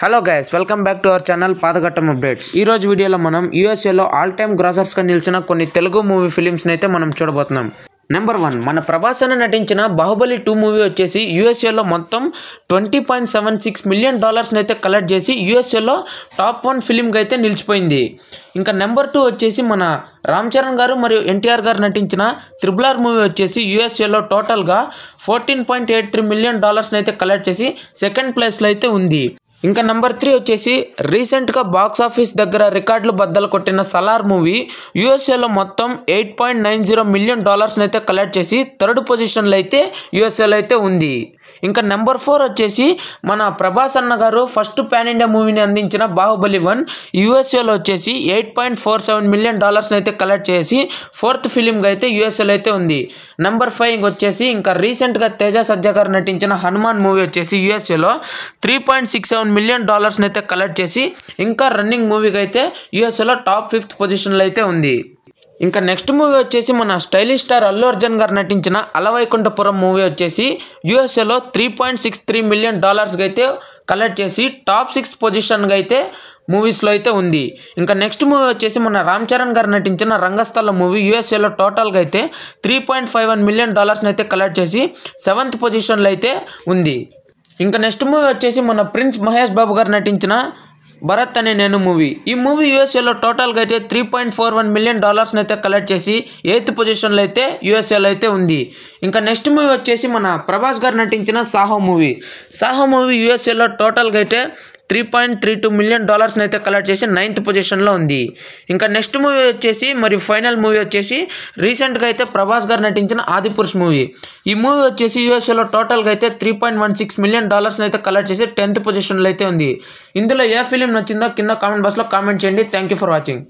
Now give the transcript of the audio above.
Hello guys, welcome back to our channel పాతఘట్టం updates. ఈ రోజు వీడియోలో మనం యూఎస్ఏలో ఆల్ టైమ్ గ్రాసర్స్గా నిలిచిన కొన్ని తెలుగు మూవీ ఫిలిమ్స్ని అయితే మనం చూడబోతున్నాం. నెంబర్ 1, మన ప్రభాస్ అన్న నటించిన బాహుబలి 2 మూవీ వచ్చేసి యూఎస్ఏలో మొత్తం $20.76 మిలియన్ అయితే కలెక్ట్ చేసి యూఎస్ఏలో టాప్ 1 ఫిలింగా అయితే నిలిచిపోయింది. ఇంకా నెంబర్ 2 వచ్చేసి మన రామ్ చరణ్ గారు మరియు ఎన్టీఆర్ గారు నటించిన RRR మూవీ వచ్చేసి యూఎస్ఏలో టోటల్గా $14.83 మిలియన్ అయితే కలెక్ట్ చేసి సెకండ్ ప్లేస్లో అయితే ఉంది. ఇంకా నెంబర్ 3 వచ్చేసి రీసెంట్గా బాక్స్ ఆఫీస్ దగ్గర రికార్డులు బద్దలు కొట్టిన సలార్ మూవీ యూఎస్ఏలో మొత్తం $8.90 మిలియన్ అయితే కలెక్ట్ చేసి థర్డ్ పొజిషన్లో అయితే యూఎస్ఏలో అయితే ఉంది. ఇంకా నెంబర్ 4 వచ్చేసి మన ప్రభాస్ అన్న గారు ఫస్ట్ పాన్ ఇండియా మూవీని అందించిన బాహుబలి 1 యూఎస్ఏలో వచ్చేసి $8.47 మిలియన్ అయితే కలెక్ట్ చేసి ఫోర్త్ ఫిలింగా అయితే యూఎస్ఏలో అయితే ఉంది. నెంబర్ 5 వచ్చేసి ఇంకా రీసెంట్గా తేజ సజ్జా గారు నటించిన హనుమాన్ మూవీ వచ్చేసి యూఎస్ఏలో $3.67 మిలియన్ అయితే కలెక్ట్ చేసి ఇంకా రన్నింగ్ మూవీగా అయితే యూఎస్ఏలో టాప్ 5th పొజిషన్లో అయితే ఉంది. ఇంకా నెక్స్ట్ మూవీ వచ్చేసి మన స్టైలిష్ స్టార్ అల్లు అర్జున్ గారు నటించిన అలవైకుంఠపురం మూవీ వచ్చేసి యూఎస్ఏలో $3.63 మిలియన్ అయితే కలెక్ట్ చేసి టాప్ 6th పొజిషన్గా అయితే మూవీస్లో అయితే ఉంది. ఇంకా నెక్స్ట్ మూవీ వచ్చేసి మన రామ్ చరణ్ గారు నటించిన రంగస్థలం మూవీ యూఎస్ఏలో టోటల్గా అయితే $3.51 మిలియన్ అయితే కలెక్ట్ చేసి 7th పొజిషన్లో అయితే ఉంది. ఇంకా నెక్స్ట్ మూవీ వచ్చేసి మన ప్రిన్స్ మహేష్ బాబు గారు నటించిన భరత్ అనే నేను మూవీ. ఈ మూవీ యూఎస్ఏలో టోటల్గా అయితే $3.41 మిలియన్ అయితే కలెక్ట్ చేసి 8th పొజిషన్లో అయితే యూఎస్ఏలో అయితే ఉంది. ఇంకా నెక్స్ట్ మూవీ వచ్చేసి మన ప్రభాస్ గారు నటించిన సాహో మూవీ యూఎస్ఏలో టోటల్గా అయితే $3.32 మిలియన్ అయితే కలెక్ట్ చేసి 9th పొజిషన్లో ఉంది. ఇంకా నెక్స్ట్ మూవీ వచ్చేసి మరియు ఫైనల్ మూవీ వచ్చేసి రీసెంట్గా అయితే ప్రభాస్ గారు నటించిన ఆదిపురుష్ మూవీ. ఈ మూవీ వచ్చేసి యూఎస్ఏలో టోటల్గా అయితే $3.16 మిలియన్ అయితే కలెక్ట్ చేసి 10th పొజిషన్లో అయితే ఉంది. ఇందులో ఏ ఫిలిం నచ్చిందో కింద కామెంట్ బాక్స్లో కామెంట్ చేయండి. Thank you for watching.